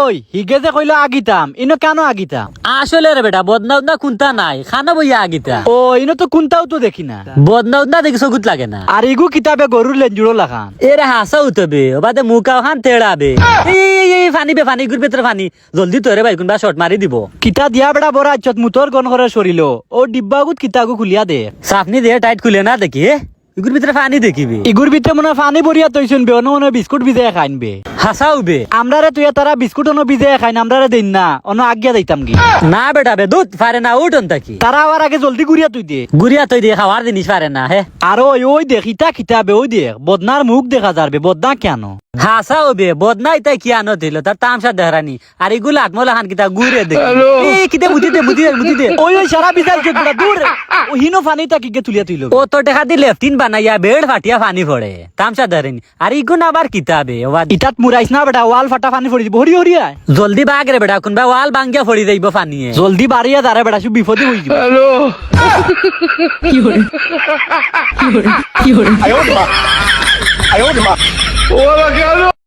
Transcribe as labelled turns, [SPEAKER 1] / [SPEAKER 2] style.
[SPEAKER 1] ওই হিগে যে কইলো আগিতাম ইনো কেন আগিতাম?
[SPEAKER 2] আসলে রে বেটা বদনা উদনা কুন্তা নাই খানা বইয়া আগিতা
[SPEAKER 1] ও ইনো তো কোনটাও তো দেখি না।
[SPEAKER 2] বদনা উদনা দেখি চকুত লাগে না।
[SPEAKER 1] আর ইগু কিতাবে গরুর লেঞ্জুড়ো লাখান।
[SPEAKER 2] এরে হাসা উঠবে ওবাদে মুখাও খান তেড়াবে এই ফানি বে ফানি গুর ভেতরে ফানি জলদি তোরে ভাই কোনবা শট মারি দিব।
[SPEAKER 1] কিতা দিয়া বেড়া বড় আচ্ছত মুতর গন করে সরিল ও ডিব্বাগুত কিতাগু খুলিয়া দে।
[SPEAKER 2] সাপনি দিয়ে টাইট খুলে না দেখি ইগুর ভিতরে ফানি দেখিবি।
[SPEAKER 1] ইগুর ভিতরে মনে পানি ভরিয়া তৈছুন বে অন্য মনে বিস্কুট ভিজাই খাইনবে।
[SPEAKER 2] হাসা উবে
[SPEAKER 1] আমরা রে তুই তারা বিস্কুট অন্য ভিজাই খাইন আমরা রে দিন না অন্য আজ্ঞা দিতাম কি
[SPEAKER 2] না বেটা বে দুধ পারে না উঠন থাকি
[SPEAKER 1] তারা আবার আগে জলদি গুড়িয়া তুই দে।
[SPEAKER 2] গুড়িয়া তৈ দিয়ে খাওয়ার জিনিস পারে না হে।
[SPEAKER 1] আর ওই ওই দেখ ইটা কিতাবে ওই দেখ বদনার মুখ দেখা যাবে বদনা কেন
[SPEAKER 2] হাসা উবে বদনা ইতাই কি আনো দিল তার তামসা দেহরানি আর এগুলো আত্মলা খান কিতা গুড়ে দে এই কিতে মুতি দে
[SPEAKER 1] ওই ওই সারা বিচার চোদ্দা দূর ও হিনো ফানিটা কিকে তুলিয়া তুইল
[SPEAKER 2] ও তো দেখা দি লেফটিন বানাইয়া বেড ফাটিয়া ফানি পড়ে তামসা দেহরানি আর ইগুন আবার কিতাবে
[SPEAKER 1] ইটাত মুরাইছ না বেটা ওয়াল ফাটা ফানি ফড়ি হরি হরিয়া
[SPEAKER 2] জলদি বাগ রে বেটা কোনবা ওয়াল ভাঙ্গিয়া ফড়ি যাইব ফানিয়ে
[SPEAKER 1] জলদি বাড়িয়া দাঁড়ে বেটা সব বিপদে হই যাবে।
[SPEAKER 3] 哎呦我的妈！